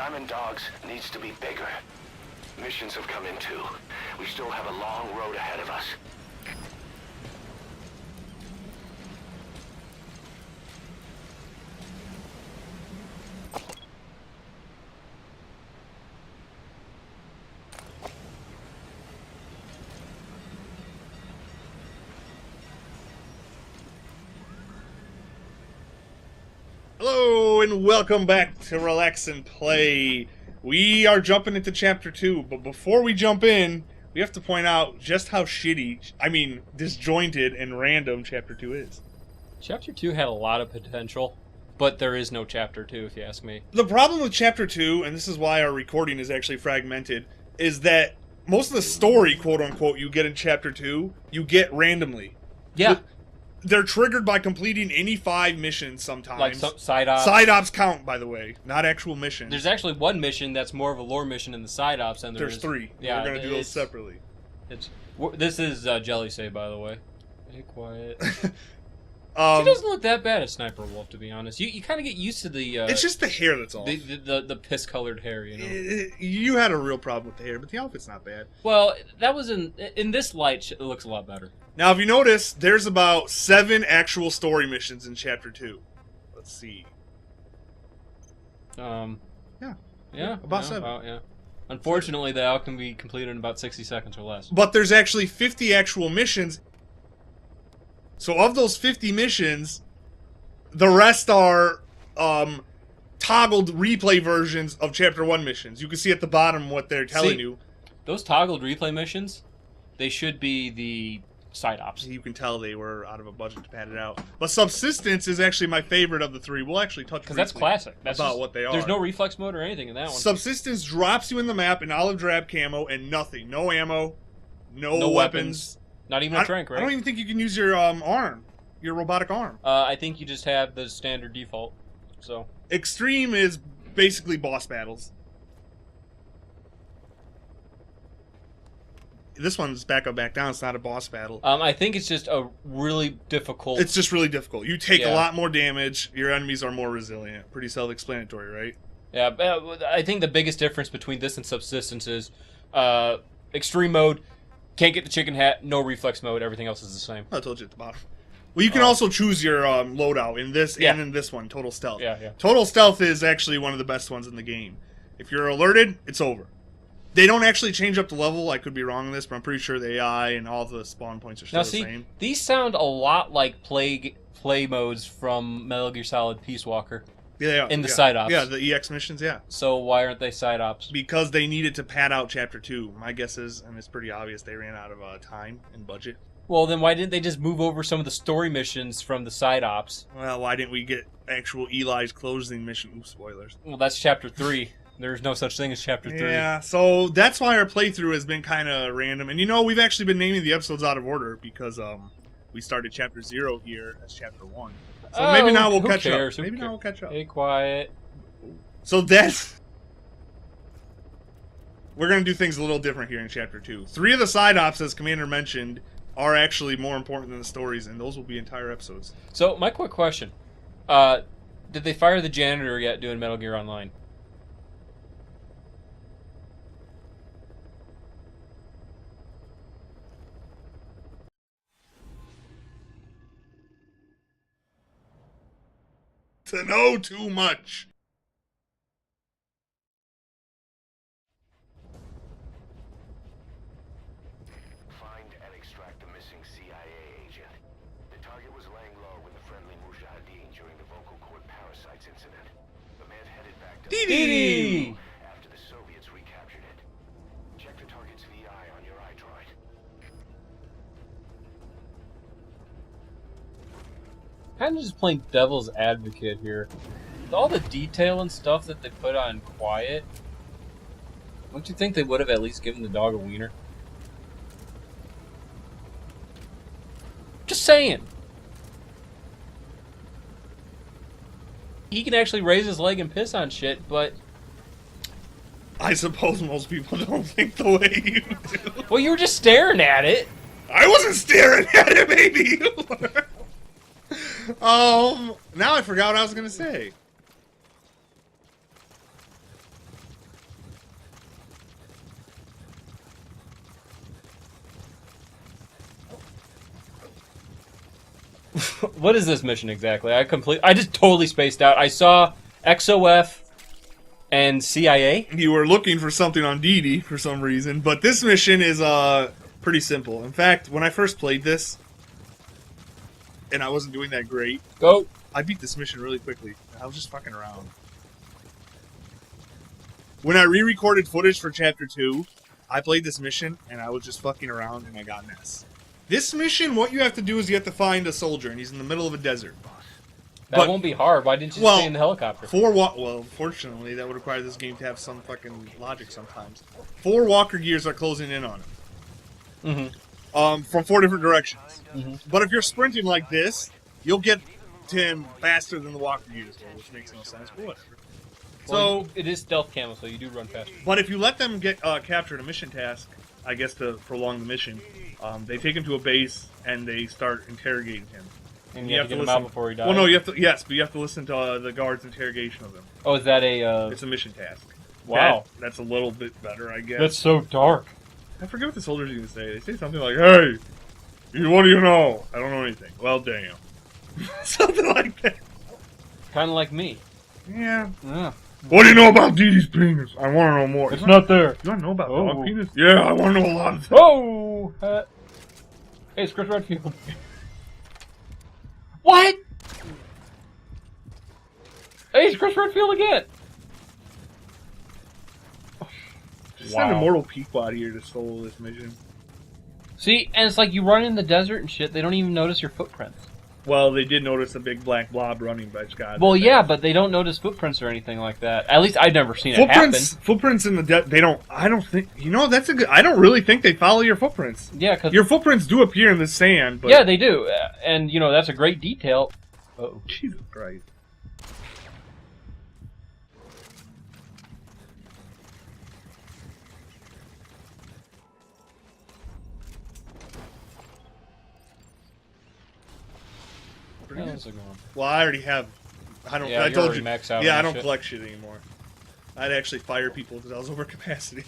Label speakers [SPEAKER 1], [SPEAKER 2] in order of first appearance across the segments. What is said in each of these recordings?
[SPEAKER 1] Diamond Dogs needs to be bigger. Missions have come in too. We still have a long road ahead of us.
[SPEAKER 2] Hello and welcome back to Relax and Play. We are jumping into Chapter 2, but before we jump in, we have to point out just how disjointed and random Chapter 2 is.
[SPEAKER 3] Chapter 2 had a lot of potential, but there is no Chapter 2 if you ask me.
[SPEAKER 2] The problem with Chapter 2, and this is why our recording is actually fragmented, is that most of the story, quote-unquote, you get in Chapter 2, you get randomly.
[SPEAKER 3] Yeah.
[SPEAKER 2] They're triggered by completing any 5 missions sometimes.
[SPEAKER 3] Like side ops.
[SPEAKER 2] Side ops count, by the way, not actual missions.
[SPEAKER 3] There's actually one mission that's more of a lore mission in the side ops, and
[SPEAKER 2] There's 3.
[SPEAKER 3] Yeah,
[SPEAKER 2] we're gonna do those separately.
[SPEAKER 3] This is Jelly Say, by the way. Hey, quiet. She
[SPEAKER 2] Um,
[SPEAKER 3] doesn't look that bad as Sniper Wolf, to be honest. You kind of get used to the.
[SPEAKER 2] it's just the hair that's off.
[SPEAKER 3] The piss colored hair, you know.
[SPEAKER 2] You had a real problem with the hair, but the outfit's not bad.
[SPEAKER 3] Well, that was in this light. It looks a lot better.
[SPEAKER 2] Now, if you notice, there's about 7 actual story missions in Chapter 2. Let's see.
[SPEAKER 3] Yeah.
[SPEAKER 2] Yeah, about 7.
[SPEAKER 3] Yeah. Unfortunately, they all can be completed in about 60 seconds or less.
[SPEAKER 2] But there's actually 50 actual missions. So of those 50 missions, the rest are toggled replay versions of Chapter 1 missions. You can see at the bottom what they're telling you.
[SPEAKER 3] Those toggled replay missions, they should be the side ops.
[SPEAKER 2] You can tell they were out of a budget to pad it out. But Subsistence is actually my favorite of the 3. We'll actually touch
[SPEAKER 3] because that's classic. That's
[SPEAKER 2] about
[SPEAKER 3] just,
[SPEAKER 2] what they are.
[SPEAKER 3] There's no reflex mode or anything in that one.
[SPEAKER 2] Subsistence drops you in the map in olive drab camo and nothing. No ammo, no weapons.
[SPEAKER 3] Not even a trank, right?
[SPEAKER 2] I don't even think you can use your arm, your robotic arm.
[SPEAKER 3] I think you just have the standard default. So
[SPEAKER 2] Extreme is basically boss battles. This one's back up, back down. It's not a boss battle.
[SPEAKER 3] I think it's just a really difficult.
[SPEAKER 2] It's just really difficult. You take a lot more damage. Your enemies are more resilient. Pretty self-explanatory, right?
[SPEAKER 3] Yeah, I think the biggest difference between this and Subsistence is extreme mode. Can't get the chicken hat. No reflex mode. Everything else is the same.
[SPEAKER 2] I told you at the bottom. Well, you can also choose your loadout in this and in this one, Total Stealth.
[SPEAKER 3] Yeah.
[SPEAKER 2] Total Stealth is actually one of the best ones in the game. If you're alerted, it's over. They don't actually change up the level. I could be wrong on this, but I'm pretty sure the AI and all the spawn points are still the same.
[SPEAKER 3] These sound a lot like play modes from Metal Gear Solid Peace Walker.
[SPEAKER 2] Yeah,
[SPEAKER 3] in the side ops.
[SPEAKER 2] Yeah, the EX missions, yeah.
[SPEAKER 3] So why aren't they side ops?
[SPEAKER 2] Because they needed to pad out Chapter 2. My guess is, and it's pretty obvious, they ran out of time and budget.
[SPEAKER 3] Well, then why didn't they just move over some of the story missions from the side ops?
[SPEAKER 2] Well, why didn't we get actual Eli's closing mission? Ooh, spoilers.
[SPEAKER 3] Well, that's Chapter 3. There's no such thing as Chapter 3.
[SPEAKER 2] Yeah, so that's why our playthrough has been kind of random. And we've actually been naming the episodes out of order because we started Chapter 0 here as Chapter 1. So maybe now we'll catch up. Maybe now we'll catch up.
[SPEAKER 3] Hey, quiet.
[SPEAKER 2] So that's... We're going to do things a little different here in Chapter 2. 3 of the side ops, as Commander mentioned, are actually more important than the stories, and those will be entire episodes.
[SPEAKER 3] So, my quick question. Did they fire the janitor yet doing Metal Gear Online?
[SPEAKER 2] To know too much.
[SPEAKER 1] Find and extract the missing CIA agent. The target was laying low with the friendly Mujahideen during the vocal cord parasites incident. The man headed back to
[SPEAKER 3] Didi!
[SPEAKER 1] after the Soviets recaptured it. Check the target's VI on your iDroid.
[SPEAKER 3] Kind of just playing devil's advocate here. All the detail and stuff that they put on Quiet, don't you think they would have at least given the dog a wiener? Just saying. He can actually raise his leg and piss on shit, but...
[SPEAKER 2] I suppose most people don't think the way you do.
[SPEAKER 3] Well, you were just staring at it.
[SPEAKER 2] I wasn't staring at it, maybe you were. Now I forgot what I was going to say.
[SPEAKER 3] What is this mission exactly? I just totally spaced out. I saw XOF and CIA.
[SPEAKER 2] You were looking for something on DD for some reason, but this mission is pretty simple. In fact, when I first played this, and I wasn't doing that great,
[SPEAKER 3] Go.
[SPEAKER 2] I beat this mission really quickly. I was just fucking around. When I re-recorded footage for Chapter 2, I played this mission, and I was just fucking around, and I got an S. This mission, what you have to do is you have to find a soldier, and he's in the middle of a desert.
[SPEAKER 3] That won't be hard. Why didn't you stay in the helicopter?
[SPEAKER 2] Well, fortunately, that would require this game to have some fucking logic sometimes. 4 walker gears are closing in on him. From 4 different directions. But if you're sprinting like this, you'll get to him faster than the walker gears will, which makes no sense, but whatever.
[SPEAKER 3] Well,
[SPEAKER 2] So,
[SPEAKER 3] it is stealth camo, so you do run faster.
[SPEAKER 2] but if you let them get captured a mission task, I guess to prolong the mission, they take him to a base and they start interrogating him.
[SPEAKER 3] And you have to get him out before he dies.
[SPEAKER 2] Well, no, you have to. Yes, but you have to listen to the guard's interrogation of him.
[SPEAKER 3] Oh, is that a?
[SPEAKER 2] It's a mission task.
[SPEAKER 3] Wow.
[SPEAKER 2] That's a little bit better, I guess.
[SPEAKER 3] That's so dark.
[SPEAKER 2] I forget what the soldiers even say. They say something like, "Hey, what do you know?" I don't know anything. Well, damn. Something like that.
[SPEAKER 3] Kind of like me.
[SPEAKER 2] Yeah.
[SPEAKER 3] Yeah.
[SPEAKER 2] What do you know about Dee Dee's penis? I want to know more.
[SPEAKER 3] It's not there.
[SPEAKER 2] You want to know about
[SPEAKER 3] Oh.
[SPEAKER 2] dog penis? Yeah, I want to know a lot of things.
[SPEAKER 3] Oh! Hey, it's Chris Redfield. What? Hey, it's Chris Redfield again.
[SPEAKER 2] Just send Immortal Pequod here to solo this mission.
[SPEAKER 3] See, and it's like you run in the desert and shit, they don't even notice your footprints.
[SPEAKER 2] Well, they did notice a big black blob running by Scott.
[SPEAKER 3] Well, yeah, but they don't notice footprints or anything like that. At least I've never seen it happen.
[SPEAKER 2] Footprints in the they don't. I don't think. You know, that's a good. I don't really think they follow your footprints.
[SPEAKER 3] Yeah, because
[SPEAKER 2] Your footprints do appear in the sand, but
[SPEAKER 3] yeah, they do, and you know that's a great detail. Oh,
[SPEAKER 2] Jesus Christ. Well, I already have. I don't.
[SPEAKER 3] Yeah,
[SPEAKER 2] I
[SPEAKER 3] you're
[SPEAKER 2] told
[SPEAKER 3] already
[SPEAKER 2] you.
[SPEAKER 3] maxed out
[SPEAKER 2] Yeah,
[SPEAKER 3] on
[SPEAKER 2] I
[SPEAKER 3] that
[SPEAKER 2] don't
[SPEAKER 3] shit.
[SPEAKER 2] collect shit anymore. I'd actually fire people because I was over capacity.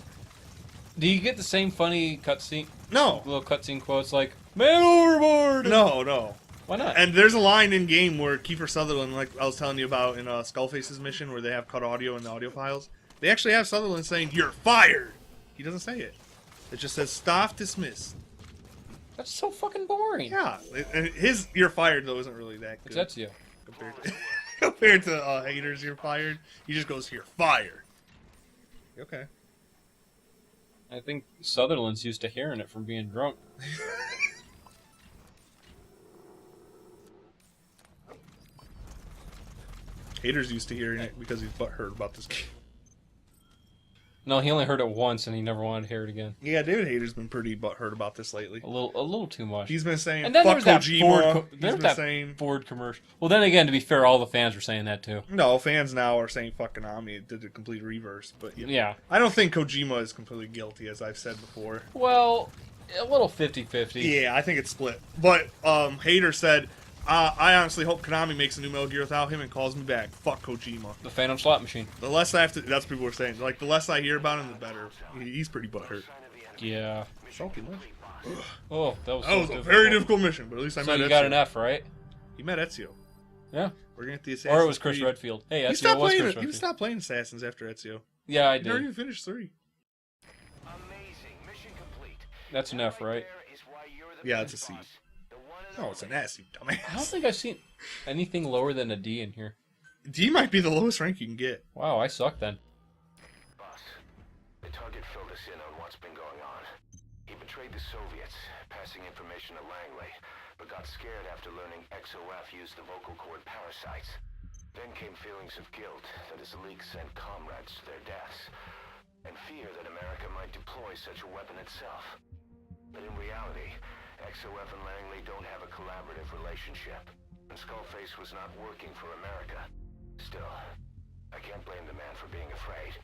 [SPEAKER 3] Do you get the same funny cutscene,
[SPEAKER 2] No,
[SPEAKER 3] little cutscene quotes like "Man overboard"?
[SPEAKER 2] no.
[SPEAKER 3] Why not?
[SPEAKER 2] And there's a line in game where Kiefer Sutherland, like I was telling you about in Skullface's mission, where they have cut audio in the audio files. They actually have Sutherland saying "You're fired." He doesn't say it. It just says "Staff dismissed."
[SPEAKER 3] That's so fucking boring.
[SPEAKER 2] Yeah, and his "You're fired" though isn't really that good.
[SPEAKER 3] That's you.
[SPEAKER 2] Compared to haters, "You're fired." He just goes, "You're fired." Okay.
[SPEAKER 3] I think Sutherland's used to hearing it from being drunk.
[SPEAKER 2] Haters used to hearing it because he's butthurt about this game.
[SPEAKER 3] No, he only heard it once and he never wanted to hear it again.
[SPEAKER 2] Yeah, David Hayter's been pretty butthurt about this lately.
[SPEAKER 3] A little too much.
[SPEAKER 2] He's been saying,
[SPEAKER 3] And then
[SPEAKER 2] fuck
[SPEAKER 3] there's that Ford.
[SPEAKER 2] Kojima. He's
[SPEAKER 3] There's
[SPEAKER 2] been
[SPEAKER 3] that
[SPEAKER 2] saying...
[SPEAKER 3] Ford commercial. Well, then again, to be fair, all the fans were saying that too.
[SPEAKER 2] No, fans now are saying fuck Konami. It did the complete reverse. But
[SPEAKER 3] Yeah.
[SPEAKER 2] I don't think Kojima is completely guilty, as I've said before.
[SPEAKER 3] Well, a little 50-50.
[SPEAKER 2] Yeah, I think it's split. But Hater said, I honestly hope Konami makes a new Metal Gear without him and calls me back. Fuck Kojima.
[SPEAKER 3] The Phantom Slot Machine.
[SPEAKER 2] The less I have to... That's what people were saying. Like, the less I hear about him, the better. He's pretty butthurt.
[SPEAKER 3] Yeah.
[SPEAKER 2] Salty lunch.
[SPEAKER 3] Oh, that was
[SPEAKER 2] That
[SPEAKER 3] so
[SPEAKER 2] was a
[SPEAKER 3] difficult.
[SPEAKER 2] very difficult mission, but at least I
[SPEAKER 3] So
[SPEAKER 2] met
[SPEAKER 3] you
[SPEAKER 2] Ezio.
[SPEAKER 3] got an F, right?
[SPEAKER 2] He met Ezio.
[SPEAKER 3] Yeah.
[SPEAKER 2] We're gonna get the Assassin's
[SPEAKER 3] Or it was Chris
[SPEAKER 2] Creed.
[SPEAKER 3] Redfield. Hey,
[SPEAKER 2] You
[SPEAKER 3] Ezio
[SPEAKER 2] stopped
[SPEAKER 3] was
[SPEAKER 2] playing
[SPEAKER 3] Chris
[SPEAKER 2] it. You
[SPEAKER 3] Redfield.
[SPEAKER 2] stopped playing Assassins after Ezio.
[SPEAKER 3] Yeah, I
[SPEAKER 2] You never
[SPEAKER 3] did.
[SPEAKER 2] even finished 3.
[SPEAKER 1] Amazing. Mission complete.
[SPEAKER 3] That's an F, right?
[SPEAKER 1] There is why you're the
[SPEAKER 2] Yeah,
[SPEAKER 1] best
[SPEAKER 2] it's a C.
[SPEAKER 1] boss. The one and
[SPEAKER 2] No, it's an S, you
[SPEAKER 3] I don't
[SPEAKER 2] dumbass.
[SPEAKER 3] think I've seen anything lower than a D in here.
[SPEAKER 2] D might be the lowest rank you can get.
[SPEAKER 3] Wow, I suck then.
[SPEAKER 1] boss. The target filled us in on what's been going on. He betrayed the Soviets, passing information to Langley, but got scared after learning XOF used the vocal cord parasites. Then came feelings of guilt that his leak sent comrades to their deaths, and fear that America might deploy such a weapon itself. But in reality, XOF and Langley don't have a collaborative relationship, and Skullface was not working for America. Still, I can't blame the man for being afraid.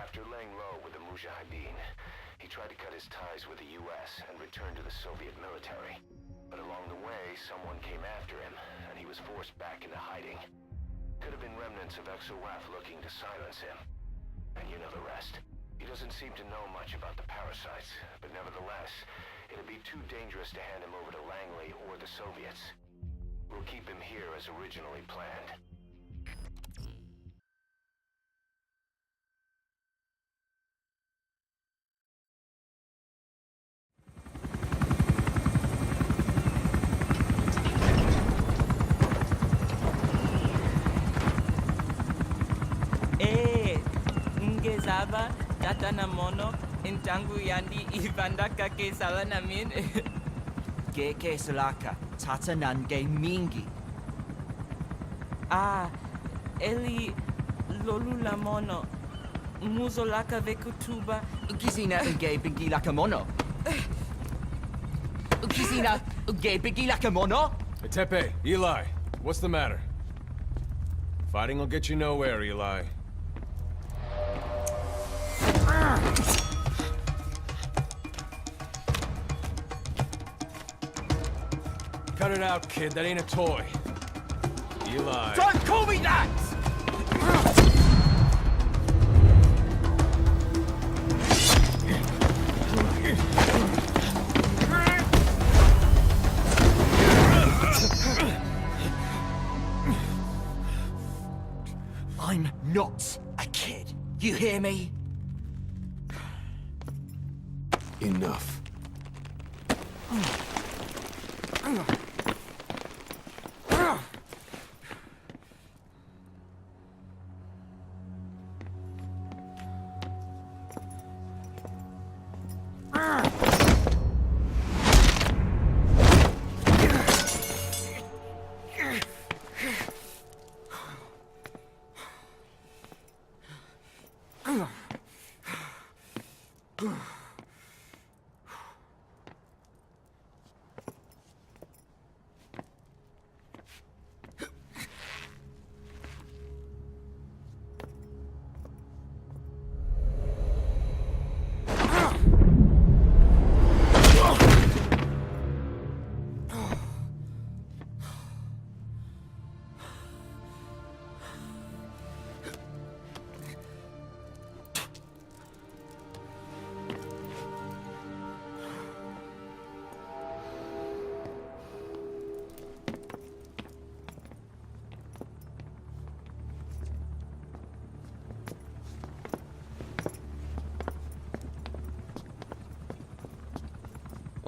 [SPEAKER 1] After laying low with the Mujahideen, he tried to cut his ties with the U.S. and return to the Soviet military. But along the way, someone came after him, and he was forced back into hiding. Could have been remnants of XOF looking to silence him. And you know the rest. He doesn't seem to know much about the parasites, but nevertheless, it'd be too dangerous to hand him over to Langley or the Soviets. We'll keep him here as originally planned.
[SPEAKER 4] Ngezaba tatana mono intangu yandi ibandaka ke sala namin.
[SPEAKER 5] Ke salaka tata nange mingi.
[SPEAKER 4] Eli lolula mono muzolaka vekutuba.
[SPEAKER 5] Ukizina uge bingi laka mono. Ukizina uge bingi laka mono.
[SPEAKER 6] Tepe, Eli, what's the matter? Fighting will get you nowhere, Eli. Cut it out, kid. That ain't a toy. Eli.
[SPEAKER 5] Don't call me that! I'm not a kid. You hear me?
[SPEAKER 6] Enough.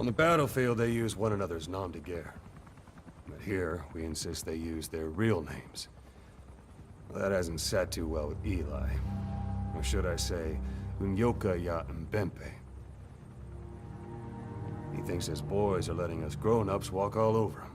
[SPEAKER 6] On the battlefield, they use one another's nom de guerre. But here, we insist they use their real names. Well, that hasn't sat too well with Eli. Or should I say, Unyoka ya Mbempe. He thinks his boys are letting us grown-ups walk all over him.